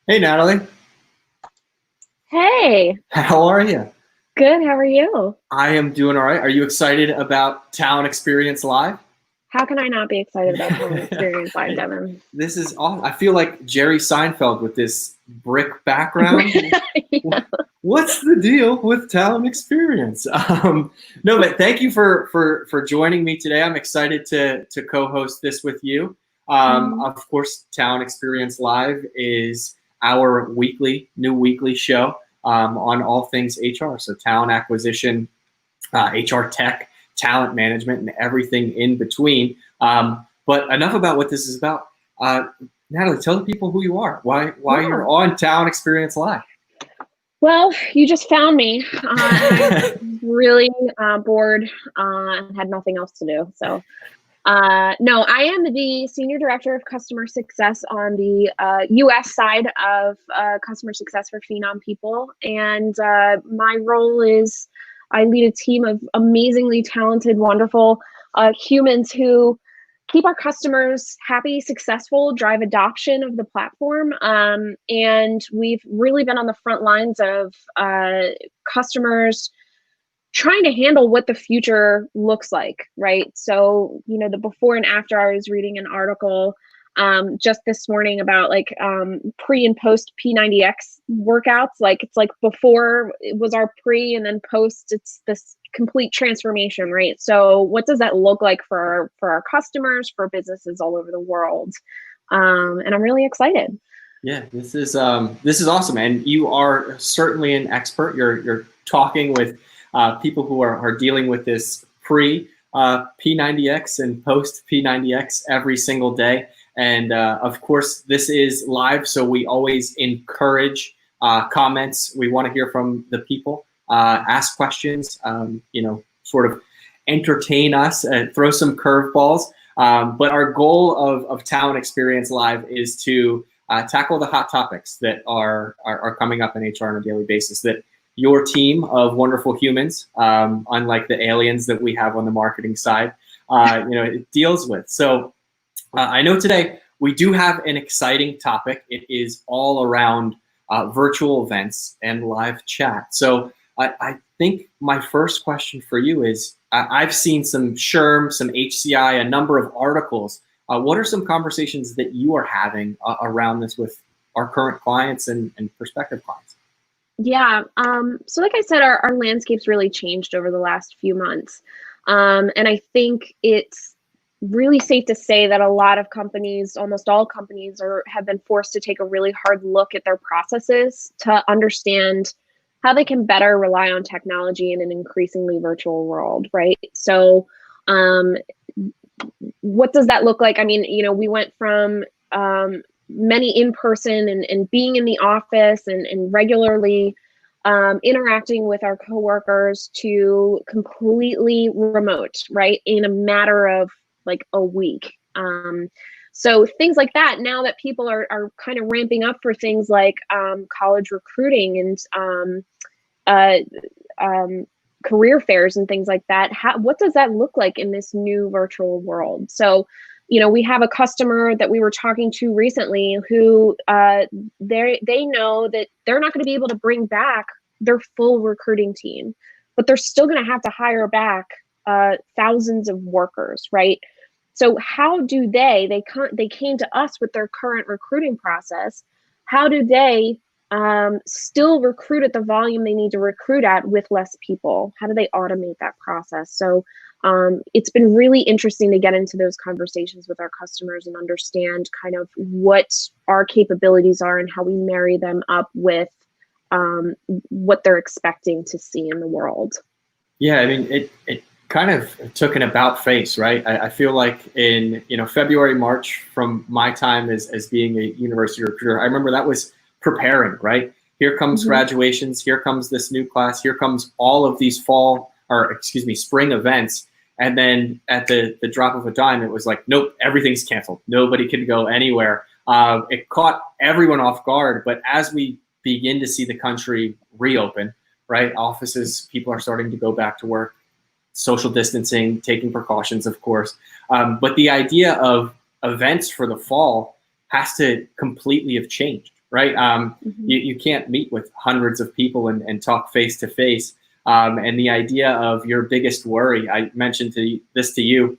Hey, Natalie. Hey, How are you? good. How are you? I am doing all right. Are you excited about Talent Experience Live? How can I not be excited about Talent Experience Live, Devin? This is awesome. I feel like Jerry Seinfeld with this brick background. Yeah. What's the deal with Talent Experience? No, but thank you for joining me today. I'm excited to co-host this with you. Mhm. Of course, Talent Experience Live is our new weekly show on all things HR. So talent acquisition, HR tech, talent management, and everything in between. But enough about what this is about. Natalie, tell the people who you are, why Yeah. you're on Talent Experience Live. Well, you just found me. I was really bored and had nothing else to do. No, I am the Senior Director of Customer Success on the US side of customer success for Phenom people. And my role is I lead a team of amazingly talented, wonderful humans who keep our customers happy, successful, drive adoption of the platform. And we've really been on the front lines of customers trying to handle what the future looks like, right? So, the before and after, I was reading an article just this morning about like pre and post P90X workouts. Like it's like before it was our pre and then post, it's this complete transformation, right? So what does that look like for our customers, for businesses all over the world? And I'm really excited. Yeah, this is awesome, and you are certainly an expert. You're talking with people who are dealing with this pre P90X and post P90X every single day. And of course, this is live, so we always encourage comments. We want to hear from the people. Ask questions. Sort of entertain us and throw some curveballs. But our goal of Talent Experience Live is to tackle the hot topics that are coming up in HR on a daily basis that your team of wonderful humans, unlike the aliens that we have on the marketing side, it deals with. So I know today we do have an exciting topic. It is all around virtual events and live chat. So I think my first question for you is, I've seen some SHRM, some HCI, a number of articles. What are some conversations that you are having around this with our current clients and prospective clients? Yeah. So like I said, our landscape's really changed over the last few months. And I think it's really safe to say that a lot of companies, almost all companies, have been forced to take a really hard look at their processes to understand how they can better rely on technology in an increasingly virtual world, right? So what does that look like? I mean, we went from many in person and being in the office and regularly interacting with our coworkers to completely remote, right? In a matter of like a week. So things like that, now that people are kind of ramping up for things like college recruiting and uh, um, career fairs and things like that. What does that look like in this new virtual world? So, we have a customer that we were talking to recently who they know that they're not going to be able to bring back their full recruiting team, but they're still going to have to hire back thousands of workers, right? So how do they came to us with their current recruiting process? How do they still recruit at the volume they need to recruit at with less people? How do they automate that process? So it's been really interesting to get into those conversations with our customers and understand kind of what our capabilities are and how we marry them up with what they're expecting to see in the world. Yeah, I mean, it kind of took an about face, right? I feel like in February, March, from my time as being a university recruiter, I remember that was preparing, right? Here comes Mm-hmm. graduations, here comes this new class, here comes all of these spring events. And then at the drop of a dime, it was like, nope, everything's canceled. Nobody can go anywhere. It caught everyone off guard. But as we begin to see the country reopen, right? Offices, people are starting to go back to work, social distancing, taking precautions, of course. But the idea of events for the fall has to completely have changed, right? You can't meet with hundreds of people and talk face to face. And the idea of your biggest worry, I mentioned this to you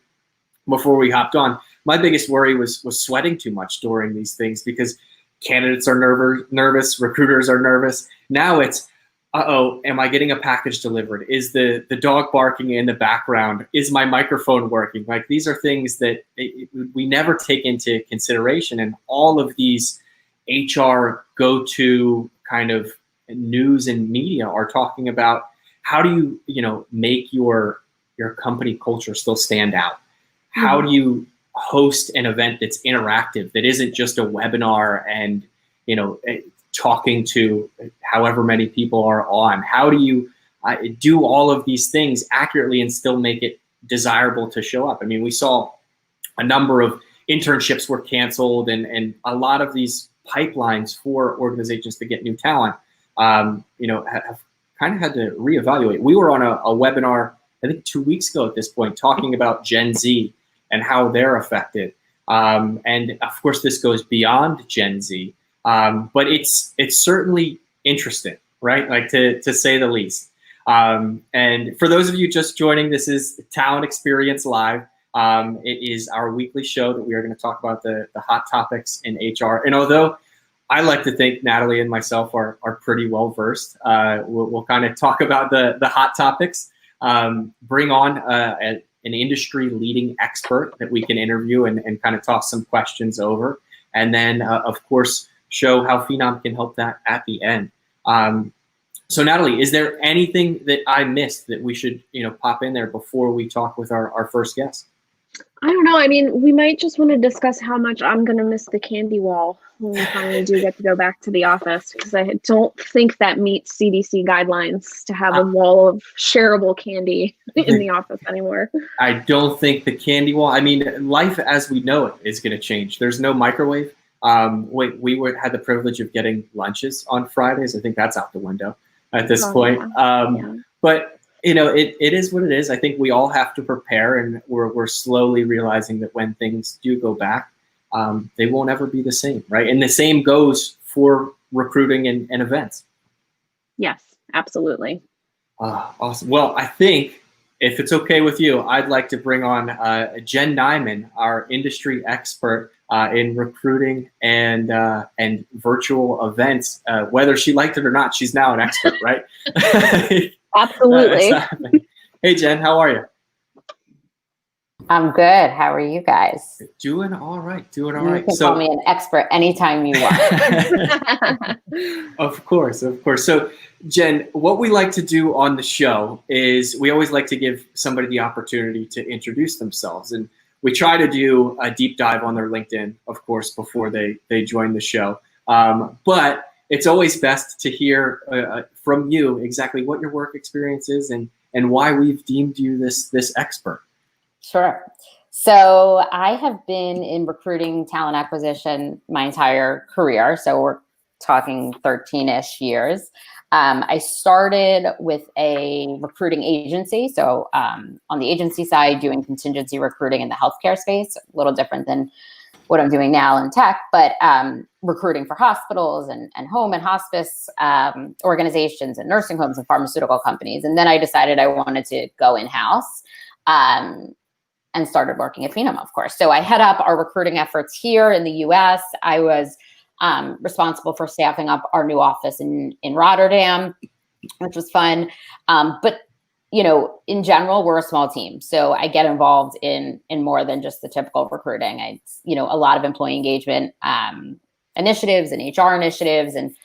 before we hopped on. My biggest worry was sweating too much during these things because candidates are nervous, recruiters are nervous. Now it's, uh-oh, am I getting a package delivered? Is the dog barking in the background? Is my microphone working? Like, these are things that we never take into consideration. And all of these HR go-to kind of news and media are talking about how do you make your company culture still stand out? How do you host an event that's interactive, that isn't just a webinar and talking to however many people are on? How do you do all of these things accurately and still make it desirable to show up? I mean, we saw a number of internships were canceled, and a lot of these pipelines for organizations to get new talent, have kind of had to reevaluate. We were on a webinar, I think 2 weeks ago at this point, talking about Gen Z and how they're affected. And of course, this goes beyond Gen Z, but it's certainly interesting, right? Like, to say the least. And for those of you just joining, this is Talent Experience Live. It is our weekly show that we are going to talk about the hot topics in HR. And although I like to think Natalie and myself are pretty well versed, we'll kind of talk about the hot topics, bring on an industry leading expert that we can interview and kind of toss some questions over. And then, of course, show how Phenom can help that at the end. So Natalie, is there anything that I missed that we should, pop in there before we talk with our first guest? I don't know. I mean, we might just want to discuss how much I'm going to miss the candy wall when we finally do get to go back to the office, because I don't think that meets CDC guidelines to have a wall of shareable candy in the office anymore. I don't think the candy wall, I mean, life as we know it is going to change. There's no microwave. We had the privilege of getting lunches on Fridays. I think that's out the window at this point. Yeah. But it is what it is. I think we all have to prepare, and we're slowly realizing that when things do go back, they won't ever be the same, right? And the same goes for recruiting and events. Yes, absolutely. Awesome. Well, I think if it's okay with you, I'd like to bring on Jen Nyman, our industry expert in recruiting and virtual events. Whether she liked it or not, she's now an expert, right? Absolutely. Hey, Jen, how are you? I'm good. How are you guys? Doing all right. You can call me an expert anytime you want. Of course. So, Jen, what we like to do on the show is we always like to give somebody the opportunity to introduce themselves. And we try to do a deep dive on their LinkedIn, of course, before they join the show. But it's always best to hear from you exactly what your work experience is and why we've deemed you this expert. Sure. So I have been in recruiting, talent acquisition my entire career. So we're talking 13-ish years. I started with a recruiting agency. So on the agency side, doing contingency recruiting in the healthcare space, a little different than what I'm doing now in tech, but recruiting for hospitals and home and hospice organizations and nursing homes and pharmaceutical companies. And then I decided I wanted to go in-house and started working at Phenom, of course. So I head up our recruiting efforts here in the US. I was responsible for staffing up our new office in Rotterdam, which was fun. But in general, we're a small team. So I get involved in more than just the typical recruiting. It's, a lot of employee engagement initiatives and HR initiatives. And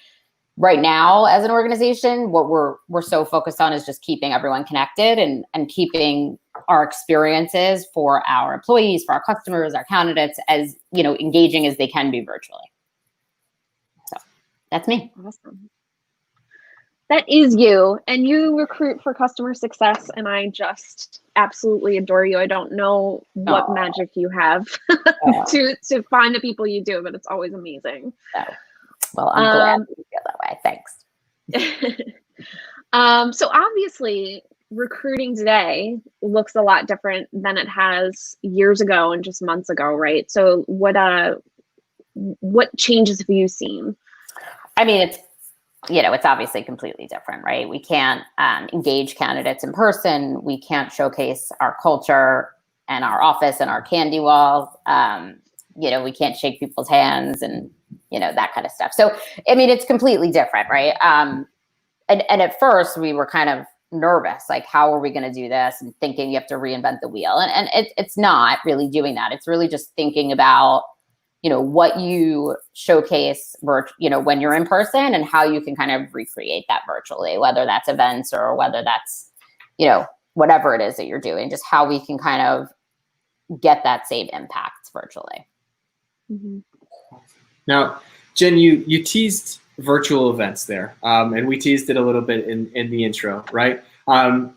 right now, as an organization, what we're so focused on is just keeping everyone connected and keeping our experiences for our employees, for our customers, our candidates, as engaging as they can be virtually. So that's me. Awesome. That is you, and you recruit for customer success, and I just absolutely adore you. I don't know what magic you have to find the people you do, but it's always amazing. Well, I'm glad you feel that way. Thanks. So obviously, recruiting today looks a lot different than it has years ago and just months ago, right? So what changes have you seen? I mean, it's obviously completely different, right? We can't engage candidates in person. We can't showcase our culture and our office and our candy walls. We can't shake people's hands and, that kind of stuff. So, I mean, it's completely different, right? And at first we were kind of nervous, like, how are we going to do this? And thinking you have to reinvent the wheel. And it's not really doing that. It's really just thinking about, what you showcase, when you're in person and how you can kind of recreate that virtually, whether that's events or whether that's, whatever it is that you're doing, just how we can kind of get that same impact virtually. Mm-hmm. Now, Jen, you teased virtual events there, and we teased it a little bit in the intro, right?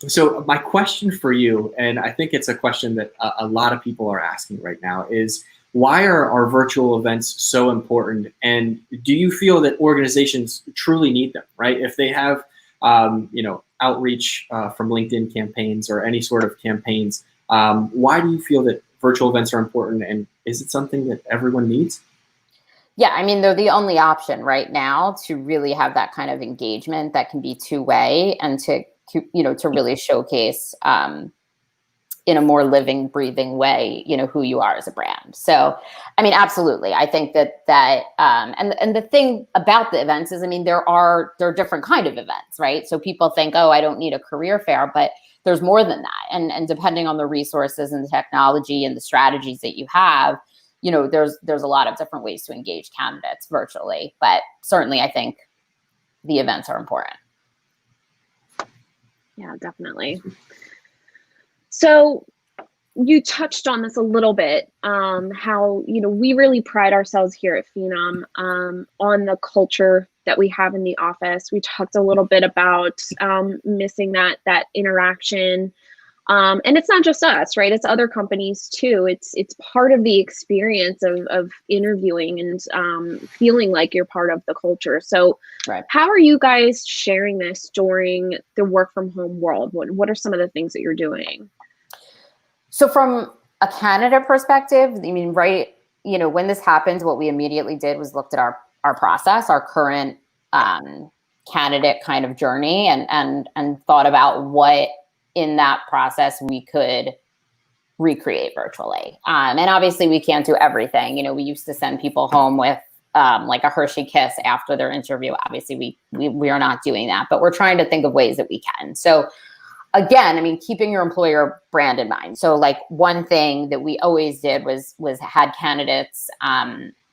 So my question for you, and I think it's a question that a lot of people are asking right now, is why are our virtual events so important? And do you feel that organizations truly need them, right? If they have, outreach from LinkedIn campaigns or any sort of campaigns, why do you feel that virtual events are important? And is it something that everyone needs? Yeah, I mean, they're the only option right now to really have that kind of engagement that can be two-way and to really showcase in a more living, breathing way, who you are as a brand. So, I mean, absolutely. I think that and the thing about the events is, I mean, there are different kind of events, right? So people think, oh, I don't need a career fair, but there's more than that. And depending on the resources and the technology and the strategies that you have, there's a lot of different ways to engage candidates virtually. But certainly, I think the events are important. Yeah, definitely. So you touched on this a little bit, how, we really pride ourselves here at Phenom on the culture that we have in the office. We talked a little bit about missing that interaction. And it's not just us, right? It's other companies too. It's part of the experience of interviewing and feeling like you're part of the culture. So right. How are you guys sharing this during the work from home world? What are some of the things that you're doing? So from a candidate perspective, I mean, right, when this happened, what we immediately did was looked at our process, our current candidate kind of journey and thought about what in that process we could recreate virtually. And obviously we can't do everything. We used to send people home with like a Hershey kiss after their interview. Obviously we are not doing that, but we're trying to think of ways that we can. So again, I mean, keeping your employer brand in mind. So like one thing that we always did was had candidates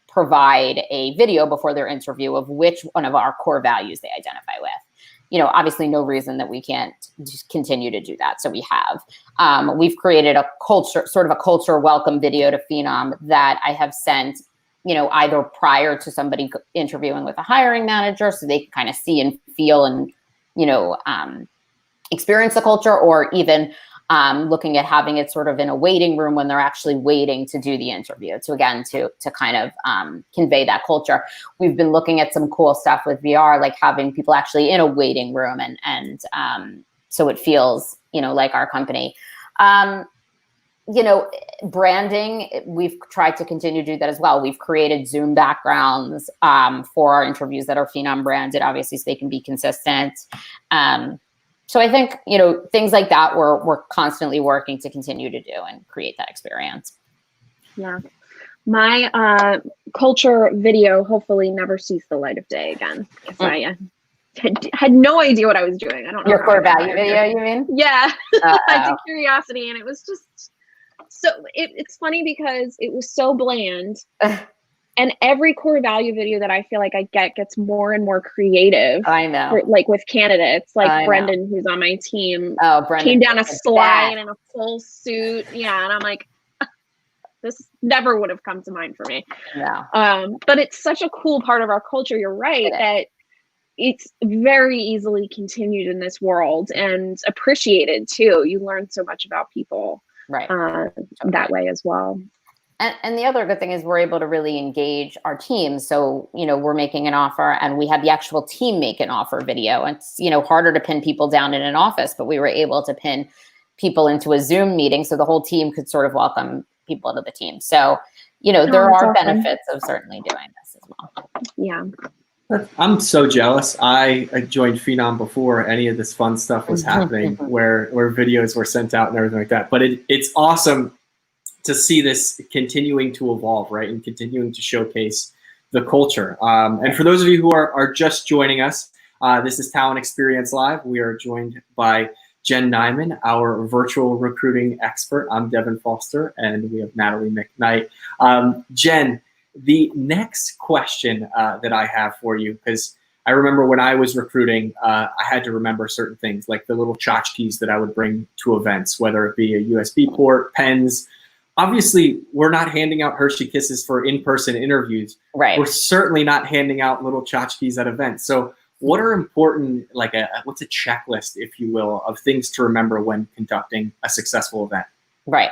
provide a video before their interview of which one of our core values they identify with. Obviously no reason that we can't just continue to do that. So we have. We've created a culture welcome video to Phenom that I have sent, either prior to somebody interviewing with a hiring manager so they can kind of see and feel and, experience the culture, or even looking at having it sort of in a waiting room when they're actually waiting to do the interview to kind of convey that culture. We've been looking at some cool stuff with VR, like having people actually in a waiting room and so it feels, like our company. Branding, we've tried to continue to do that as well. We've created Zoom backgrounds for our interviews that are Phenom branded, obviously, so they can be consistent. So I think, things like that we're constantly working to continue to do and create that experience. Yeah. My culture video hopefully never sees the light of day again. I had no idea what I was doing. I don't know. Your core value video, you mean? Yeah. I did curiosity, and it was just so it's funny because it was so bland. And every core value video that I feel like I gets more and more creative. I know. Like with candidates, like Brendan, who's on my team, came down a slide in a full suit. Yeah. And I'm like, this never would have come to mind for me. No. But it's such a cool part of our culture. You're right that it's very easily continued in this world and appreciated too. You learn so much about people that way as well. And the other good thing is we're able to really engage our team. So, we're making an offer and we had the actual team make an offer video. It's, harder to pin people down in an office, but we were able to pin people into a Zoom meeting so the whole team could sort of welcome people to the team. So, there are benefits of certainly doing this as well. Yeah. I'm so jealous. I joined Phenom before any of this fun stuff was happening, where videos were sent out and everything like that. But it's awesome to see this continuing to evolve, right, and continuing to showcase the culture. And for those of you who are just joining us, this is Talent Experience Live. We are joined by Jen Nyman, our virtual recruiting expert. I'm Devin Foster, and we have Natalie McKnight. Jen, the next question that I have for you, because I remember when I was recruiting, I had to remember certain things, like the little tchotchkes that I would bring to events, whether it be a USB port, pens. Obviously, we're not handing out Hershey Kisses for in-person interviews. Right. We're certainly not handing out little tchotchkes at events. So what are important, like what's a checklist, if you will, of things to remember when conducting a successful event? Right.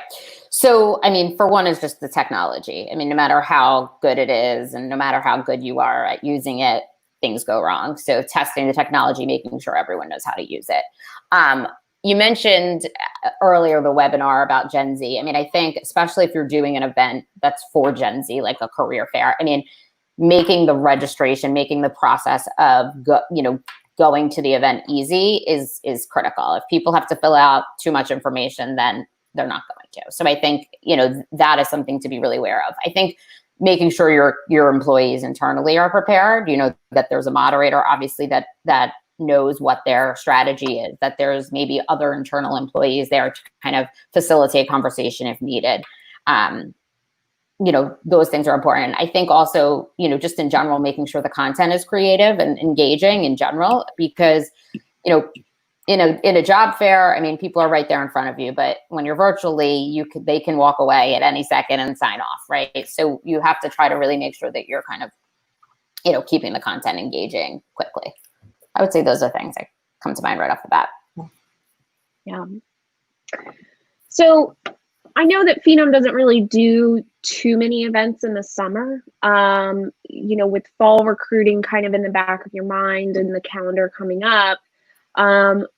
So, I mean, for one is just the technology. I mean, no matter how good it is and no matter how good you are at using it, things go wrong. So testing the technology, making sure everyone knows how to use it. You mentioned earlier the webinar about Gen Z. I mean, I think especially if you're doing an event that's for Gen Z, like a career fair, I mean, making the registration, making the process of going to the event easy is critical. If people have to fill out too much information, then they're not going to. So I think, that is something to be really aware of. I think making sure your employees internally are prepared, that there's a moderator, obviously, that knows what their strategy is, that there's maybe other internal employees there to kind of facilitate conversation if needed. Those things are important. I think also, just in general, making sure the content is creative and engaging in general, because, in a job fair, I mean, people are right there in front of you, but when you're virtually, they can walk away at any second and sign off, right? So you have to try to really make sure that you're kind of, keeping the content engaging quickly. I would say those are things that come to mind right off the bat. Yeah. So I know that Phenom doesn't really do too many events in the summer. With fall recruiting kind of in the back of your mind and the calendar coming up,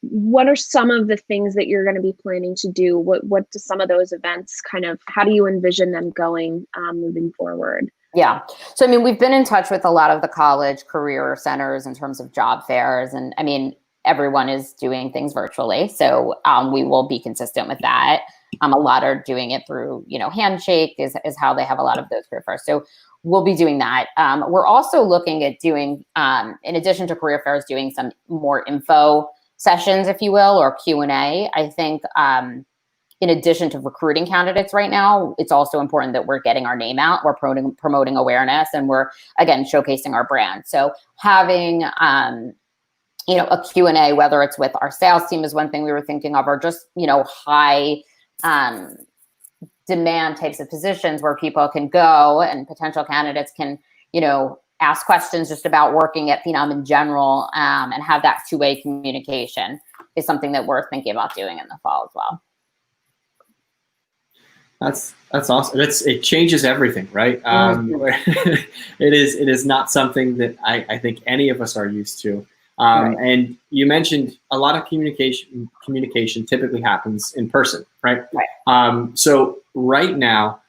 what are some of the things that you're going to be planning to do? What do some of those events how do you envision them going moving forward? Yeah. So, I mean, we've been in touch with a lot of the college career centers in terms of job fairs. And I mean, everyone is doing things virtually. So we will be consistent with that. A lot are doing it through, Handshake is how they have a lot of those career fairs. So we'll be doing that. We're also looking at doing, in addition to career fairs, doing some more info sessions, if you will, or Q&A. I think in addition to recruiting candidates right now, it's also important that we're getting our name out, we're promoting awareness, and we're, again, showcasing our brand. So having, a Q&A, whether it's with our sales team is one thing we were thinking of, or just, high demand types of positions where people can go and potential candidates can, ask questions just about working at Phenom in general, and have that two-way communication is something that we're thinking about doing in the fall as well. That's awesome. It changes everything, right? It is not something that I think any of us are used to. Right. And you mentioned a lot of communication typically happens in person, right? So right now,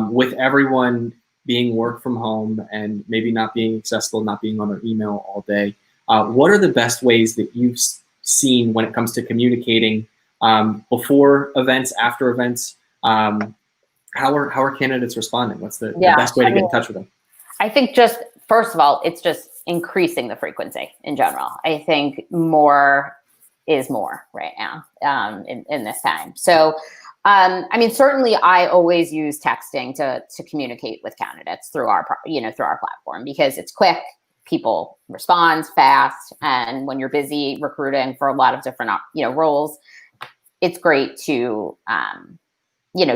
with everyone being work from home and maybe not being accessible, not being on their email all day, what are the best ways that you've seen when it comes to communicating before events, after events? How are candidates responding? What's the best way to get in touch with them? I think just, first of all, it's just increasing the frequency in general. I think more is more right now in this time. So, certainly I always use texting to communicate with candidates through our platform, because it's quick, people respond fast, and when you're busy recruiting for a lot of different roles, it's great to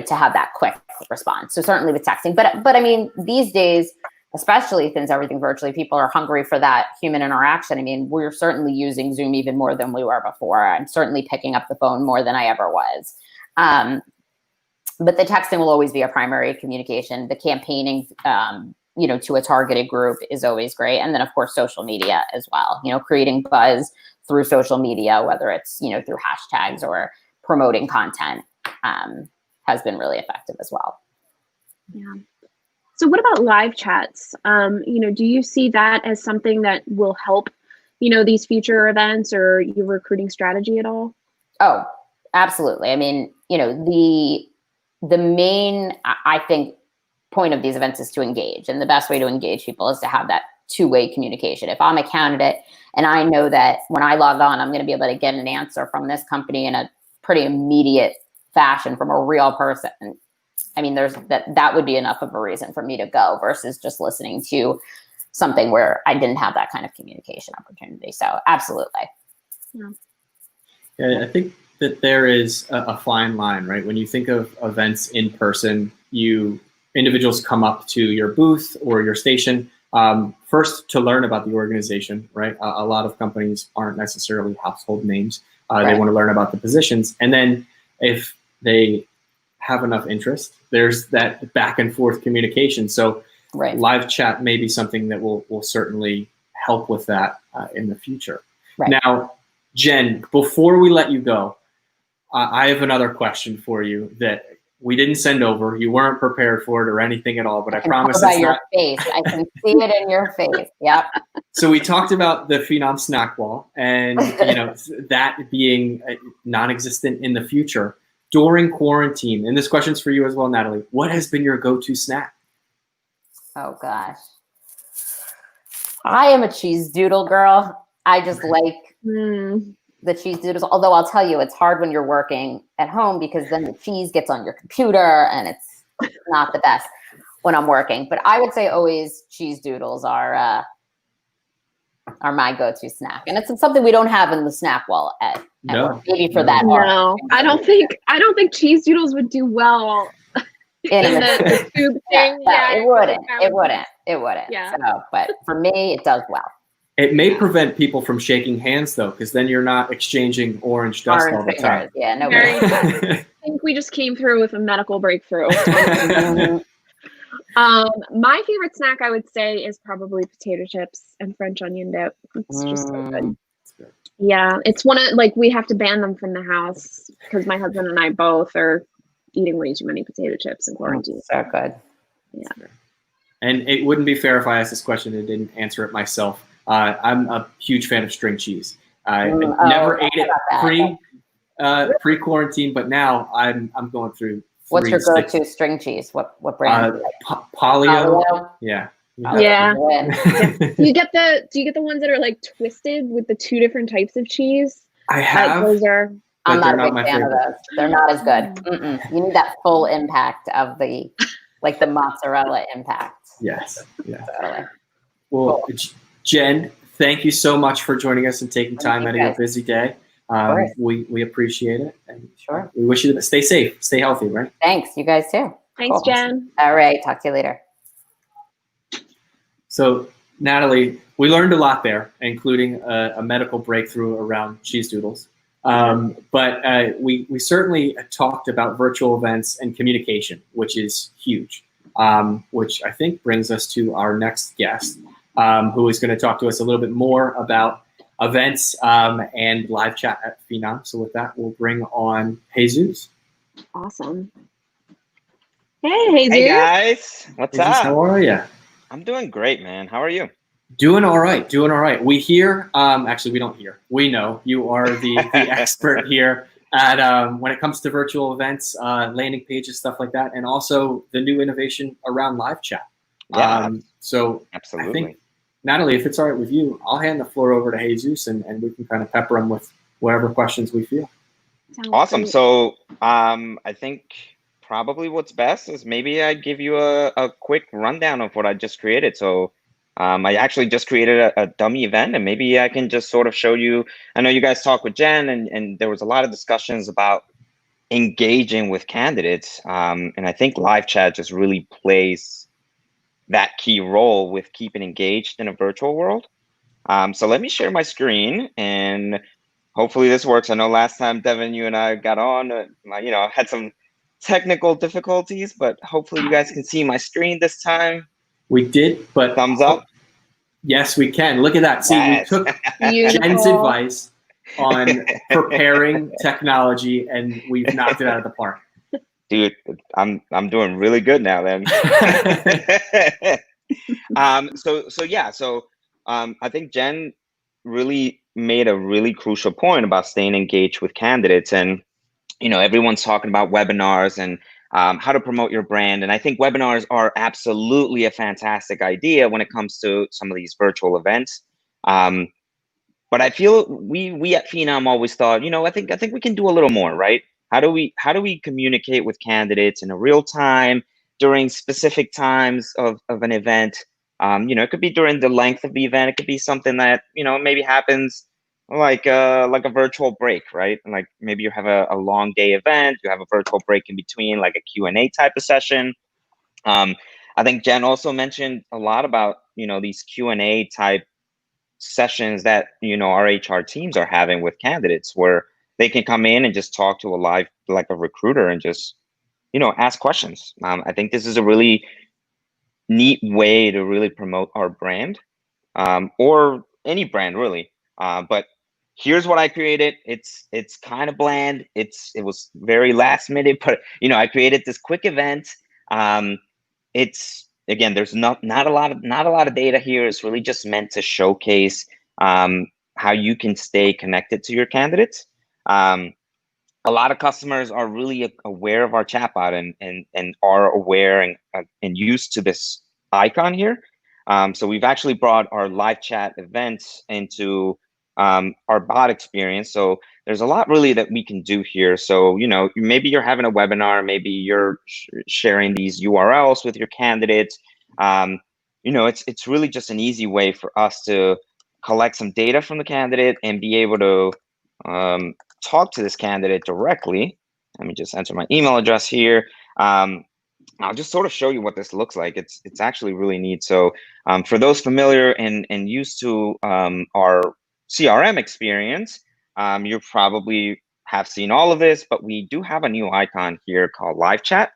to have that quick response. So certainly with texting, but I mean, these days, especially since everything virtually, people are hungry for that human interaction. I mean, we're certainly using Zoom even more than we were before. I'm certainly picking up the phone more than I ever was. But the texting will always be a primary communication. The campaigning, to a targeted group is always great. And then of course, social media as well, creating buzz through social media, whether it's, through hashtags or promoting content, has been really effective as well. Yeah. So what about live chats? Do you see that as something that will help, these future events or your recruiting strategy at all? Oh, absolutely. I mean, the main, I think, point of these events is to engage. And the best way to engage people is to have that two-way communication. If I'm a candidate and I know that when I log on, I'm going to be able to get an answer from this company in a pretty immediate fashion from a real person, I mean, that would be enough of a reason for me to go versus just listening to something where I didn't have that kind of communication opportunity. So absolutely. Yeah, I think that there is a fine line, right? When you think of events in person, individuals come up to your booth or your station first to learn about the organization, right? A lot of companies aren't necessarily household names. They want to learn about the positions. And then if they have enough interest, there's that back and forth communication. So live chat may be something that will certainly help with that in the future. Now, Jen, before we let you go, I have another question for you that we didn't send over. You weren't prepared for it or anything at all, but I promise it's your face. I can see it in your face. Yep. So we talked about the Phenom snack wall and that being non-existent in the future during quarantine. And this question's for you as well, Natalie. What has been your go-to snack? Oh gosh. I am a cheese doodle girl. I just like the cheese doodles. Although I'll tell you, it's hard when you're working at home because then the cheese gets on your computer and it's not the best when I'm working. But I would say always cheese doodles are my go-to snack. And it's something we don't have in the snack wall at work. Maybe for that. No, I don't think cheese doodles would do well in the tube thing. It wouldn't. Yeah. So, but for me, it does well. It may prevent people from shaking hands, though, because then you're not exchanging orange dust all the time. Yeah, no. I think we just came through with a medical breakthrough. My favorite snack, I would say, is probably potato chips and French onion dip. It's just so good. Yeah, it's one of we have to ban them from the house because my husband and I both are eating way too many potato chips in quarantine. So good. Yeah. And it wouldn't be fair if I asked this question and didn't answer it myself. I'm a huge fan of string cheese. I never ate it pre-quarantine, but now I'm going through. What's your go-to string cheese? What brand? Polio. Yeah. Yeah. Do you get the ones that are twisted with the two different types of cheese? I have. Those are. I'm not a big fan of those. They're not as good. You need that full impact of the mozzarella impact. Yes. Yeah. Totally. Well, cool. Jen, thank you so much for joining us and taking time out of your busy day. We appreciate it. And we wish you the best. Stay safe, stay healthy, right? Thanks. You guys too. Thanks, cool. Jen. All right. Talk to you later. So, Natalie, we learned a lot there, including a medical breakthrough around cheese doodles. But we certainly talked about virtual events and communication, which is huge, which I think brings us to our next guest, who is going to talk to us a little bit more about events and live chat at Phenom. So with that, we'll bring on Jesus. Awesome. Hey, Jesus. Hey, guys. What's Jesus, up? how are you? I'm doing great, man. How are you? Doing all right. We hear, actually, we don't hear. We know you are the expert here at when it comes to virtual events, landing pages, stuff like that, and also the new innovation around live chat. Yeah, so absolutely. I think, Natalie, if it's all right with you, I'll hand the floor over to Jesus, and we can kind of pepper him with whatever questions we feel. Awesome. Great. So I think probably what's best is maybe I give you a quick rundown of what I just created. So I actually just created a dummy event, and maybe I can just sort of show you. I know you guys talked with Jen, and there was a lot of discussions about engaging with candidates. And I think live chat just really plays that key role with keeping engaged in a virtual world. So let me share my screen, and hopefully this works. I know last time, Devin, you and I got on, had some technical difficulties, but hopefully you guys can see my screen this time. We did, but thumbs up. Yes, we can. Look at that. See, we took Jen's advice on preparing technology, and we've knocked it out of the park. Dude, I'm doing really good now then. I think Jen really made a really crucial point about staying engaged with candidates. And everyone's talking about webinars and how to promote your brand. And I think webinars are absolutely a fantastic idea when it comes to some of these virtual events. But I feel we at Phenom always thought, I think we can do a little more, right? How do we communicate with candidates in a real time during specific times of an event? It could be during the length of the event. It could be something that maybe happens like a virtual break, right? Like maybe you have a long day event, you have a virtual break in between, like a Q&A type of session. I think Jen also mentioned a lot about these Q&A type sessions that our HR teams are having with candidates, where they can come in and just talk to a live, like a recruiter, and just ask questions. I think this is a really neat way to really promote our brand, or any brand really. But here's what I created. It's kind of bland. It was very last minute, but I created this quick event. It's, again, there's not a lot of data here. It's really just meant to showcase how you can stay connected to your candidates. A lot of customers are really aware of our chatbot and are aware and used to this icon here. So we've actually brought our live chat events into our bot experience. So there's a lot really that we can do here. So, maybe you're having a webinar, maybe you're sharing these URLs with your candidates. It's really just an easy way for us to collect some data from the candidate and be able to talk to this candidate directly. Let me just enter my email address here. I'll just sort of show you what this looks like. It's actually really neat. So for those familiar and used to our CRM experience, you probably have seen all of this, but we do have a new icon here called live chat.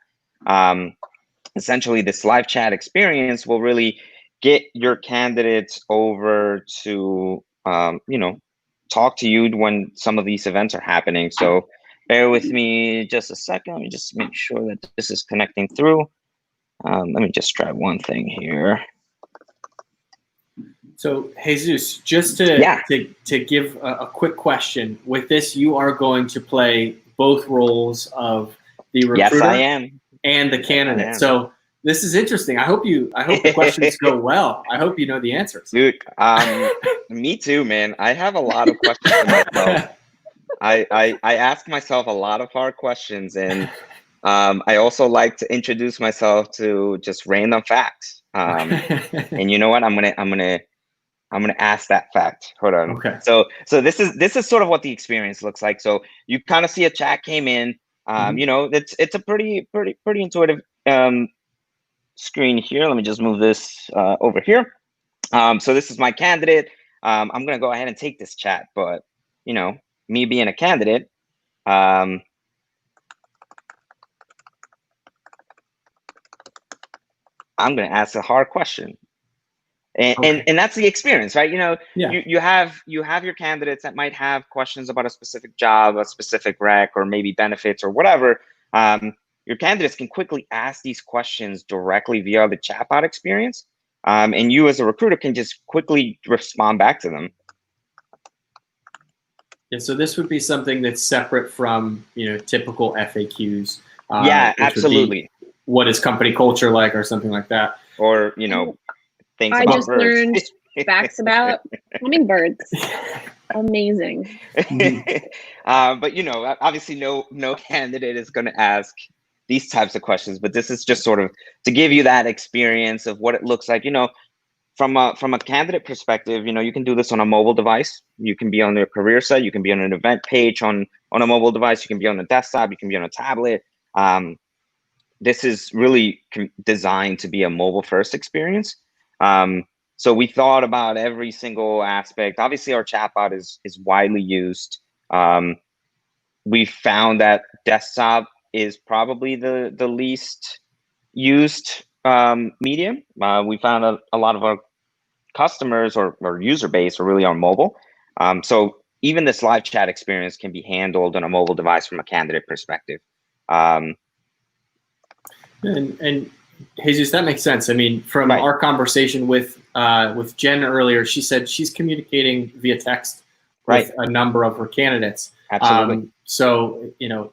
Essentially, this live chat experience will really get your candidates over to talk to you when some of these events are happening. So bear with me just a second. Let me just make sure that this is connecting through. Let me just try one thing here. So Jesus, just to give a quick question, with this, you are going to play both roles of the recruiter. Yes, I am. And the candidate. So this is interesting. I hope the questions go well. I hope you know the answers. Dude, me too, man. I have a lot of questions for myself. I ask myself a lot of hard questions, and I also like to introduce myself to just random facts. And you know what? I'm gonna ask that fact. Hold on. Okay. So this is sort of what the experience looks like. So you kind of see a chat came in. It's a pretty intuitive screen here. Let me just move this over here. So this is my candidate. I'm gonna go ahead and take this chat, but me being a candidate, I'm gonna ask a hard question. And that's the experience, right? You have your candidates that might have questions about a specific job, a specific rec, or maybe benefits or whatever. Your candidates can quickly ask these questions directly via the chatbot experience, and you as a recruiter can just quickly respond back to them. Yeah, so this would be something that's separate from typical FAQs. Yeah, absolutely. What is company culture like, or something like that, or things I about just birds. learned facts about hummingbirds. Amazing. But obviously no candidate is going to ask these types of questions, but this is just sort of to give you that experience of what it looks like. From a candidate perspective, you can do this on a mobile device. You can be on their career site. You can be on an event page on a mobile device. You can be on a desktop. You can be on a tablet. This is really designed to be a mobile first experience. So we thought about every single aspect. Obviously, our chatbot is widely used. We found that desktop is probably the least used medium. We found a lot of our customers or user base are really on mobile. So even this live chat experience can be handled on a mobile device from a candidate perspective. And Jesus, that makes sense. I mean, from Right. our conversation with Jen earlier, she said she's communicating via text with Right. a number of her candidates. Absolutely. So, you know,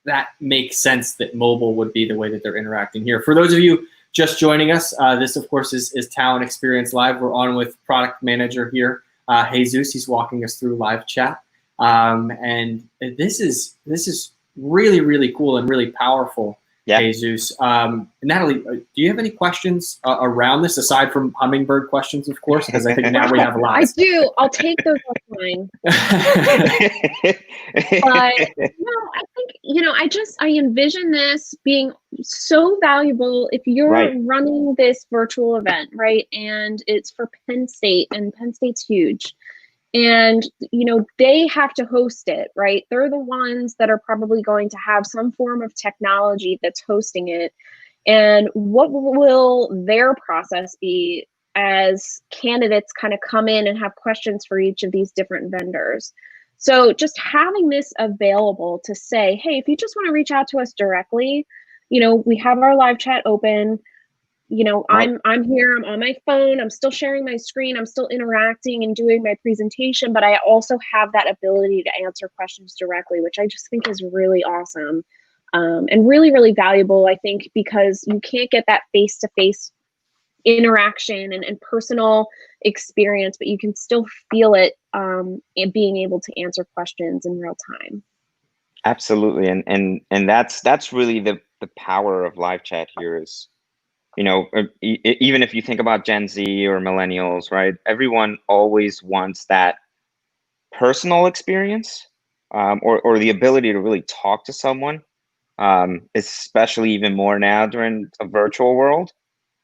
that makes sense that mobile would be the way that they're interacting here. For those of you just joining us, this, of course, is Talent Experience Live. We're on with product manager here, Jesus. He's walking us through live chat. And this is really, really cool and really powerful. Yeah. Jesus. Natalie, do you have any questions around this aside from hummingbird questions, of course? Because I think now we have lots. I do. I'll take those offline. But no, I think, you know, I envision this being so valuable if you're Right. running this virtual event, right? And it's for Penn State, and Penn State's huge. And, you know, they have to host it, right? They're the ones that are probably going to have some form of technology that's hosting it. And what will their process be as candidates kind of come in and have questions for each of these different vendors? So just having this available to say, hey, if you just want to reach out to us directly, you know, we have our live chat open. You know, Right. I'm here, I'm on my phone, I'm still sharing my screen, I'm still interacting and doing my presentation, but I also have that ability to answer questions directly, which I just think is really awesome. And really, really valuable, I think, because you can't get that face-to-face interaction and personal experience, but you can still feel it in being able to answer questions in real time. Absolutely. And that's really the power of live chat here is, you know, even if you think about Gen Z or millennials, right? Everyone always wants that personal experience, or the ability to really talk to someone, especially even more now during a virtual world.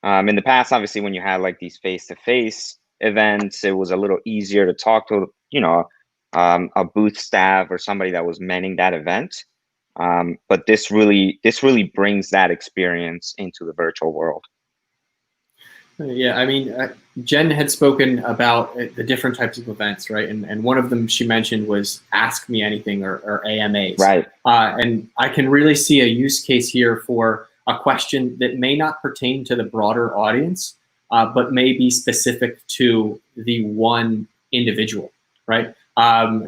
In the past, obviously, when you had like these face-to-face events, it was a little easier to talk to, you know, a booth staff or somebody that was manning that event. But this really brings that experience into the virtual world. Yeah, I mean, Jen had spoken about the different types of events, right? And one of them she mentioned was Ask Me Anything or AMAs. Right. And I can really see a use case here for a question that may not pertain to the broader audience, but may be specific to the one individual, right?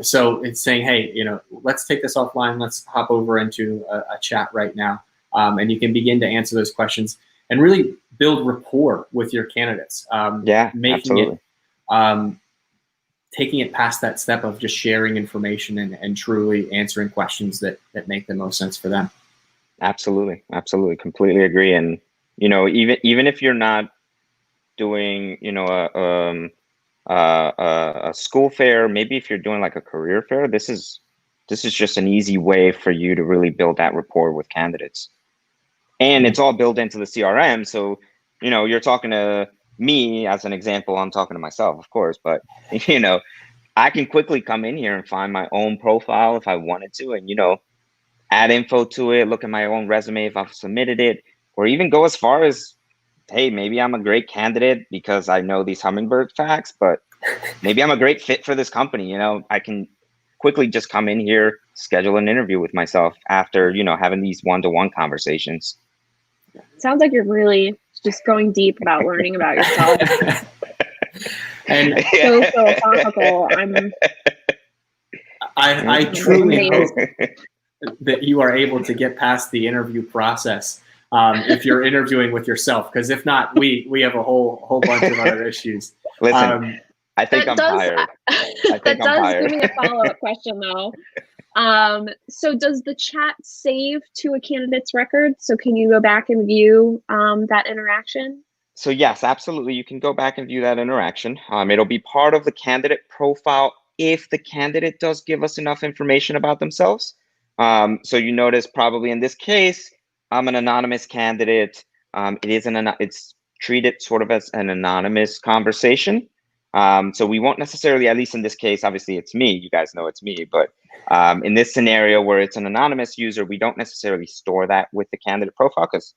So it's saying, hey, you know, let's take this offline. Let's hop over into a chat right now. And you can begin to answer those questions and really build rapport with your candidates. Yeah, making absolutely. it, taking it past that step of just sharing information and truly answering questions that make the most sense for them. Absolutely, absolutely, completely agree. And you know, even if you're not doing, you know, a school fair, maybe if you're doing like a career fair, this is just an easy way for you to really build that rapport with candidates. And it's all built into the CRM. So, you know, you're talking to me as an example, I'm talking to myself, of course, but you know, I can quickly come in here and find my own profile if I wanted to, and, you know, add info to it, look at my own resume if I've submitted it, or even go as far as, hey, maybe I'm a great candidate because I know these hummingbird facts, but maybe I'm a great fit for this company. You know, I can quickly just come in here, schedule an interview with myself after, you know, having these one-to-one conversations. Sounds like you're really just going deep about learning about yourself. And so philosophical. I truly hope that you are able to get past the interview process if you're interviewing with yourself, because if not, we have a whole bunch of other issues. Listen, I think I'm tired. That does give me a follow-up question though. So does the chat save to a candidate's record? So can you go back and view that interaction? So yes, absolutely. You can go back and view that interaction. It'll be part of the candidate profile if the candidate does give us enough information about themselves. So you notice probably in this case, I'm an anonymous candidate. It's treated sort of as an anonymous conversation. So we won't necessarily, at least in this case, obviously it's me, you guys know it's me, but in this scenario where it's an anonymous user, we don't necessarily store that with the candidate profile because,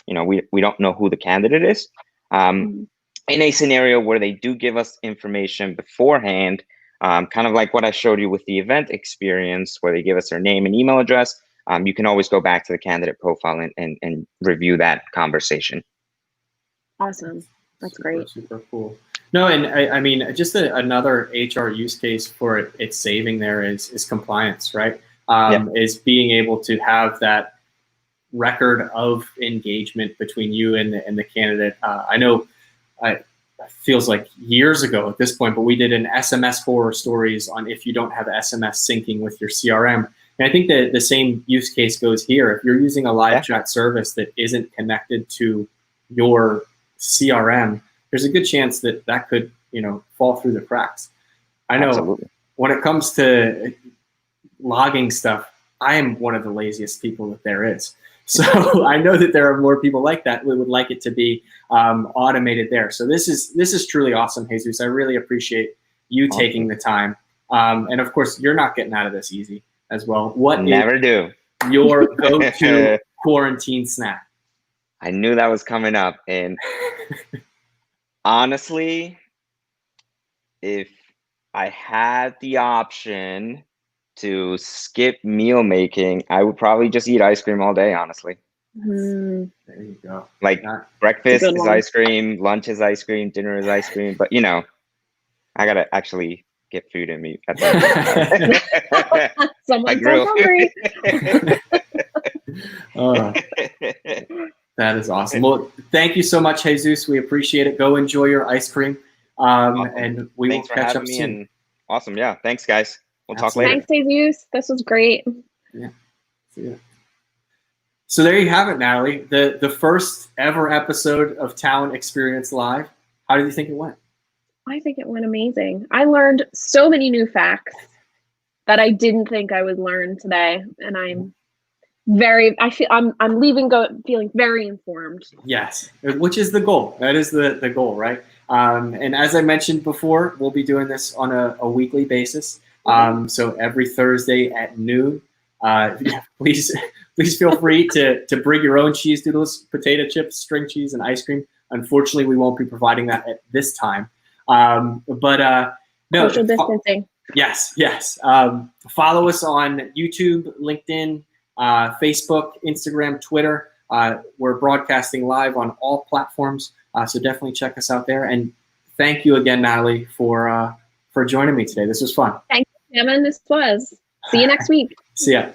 you know, we don't know who the candidate is. In a scenario where they do give us information beforehand, kind of like what I showed you with the event experience, where they give us their name and email address, you can always go back to the candidate profile and review that conversation. Awesome. That's great. Super cool. No, and I mean, just another HR use case for its saving there is compliance, right? Is being able to have that record of engagement between you and the candidate. I know it feels like years ago at this point, but we did an SMS horror stories on if you don't have SMS syncing with your CRM. And I think that the same use case goes here. If you're using a live chat service that isn't connected to your CRM, there's a good chance that that could, fall through the cracks. I know. Absolutely. When it comes to logging stuff, I am one of the laziest people that there is. So I know that there are more people like that. We would like it to be automated there. So this is truly awesome, Jesus. I really appreciate you taking the time. And of course, you're not getting out of this easy as well. What Never do. Your go-to quarantine snack? I knew that was coming up. And honestly, if I had the option to skip meal making, I would probably just eat ice cream all day, honestly. There you go. Like breakfast is ice cream, lunch is ice cream, dinner is ice cream. But I gotta actually get food in me at the Someone's so hungry. That is awesome. Well, thank you so much, Jesus. We appreciate it. Go enjoy your ice cream. Awesome. And we will catch up soon. Awesome. Yeah. Thanks, guys. We'll talk later. Thanks, Jesus. This was great. Yeah. See ya. So there you have it, Natalie. The first ever episode of Talent Experience Live. How did you think it went? I think it went amazing. I learned so many new facts that I didn't think I would learn today, and I'm leaving feeling very informed. Yes, which is the goal. That is the goal, right? And as I mentioned before, we'll be doing this on a weekly basis. So every Thursday at noon. Please feel free to bring your own cheese doodles, potato chips, string cheese, and ice cream. Unfortunately, we won't be providing that at this time. No. Social distancing. Yes. Follow us on YouTube, LinkedIn, Facebook, Instagram, Twitter. We're broadcasting live on all platforms, so definitely check us out there. And thank you again, Natalie, for joining me today. This was fun. Thank you, Devin. This was. See you next week. See ya.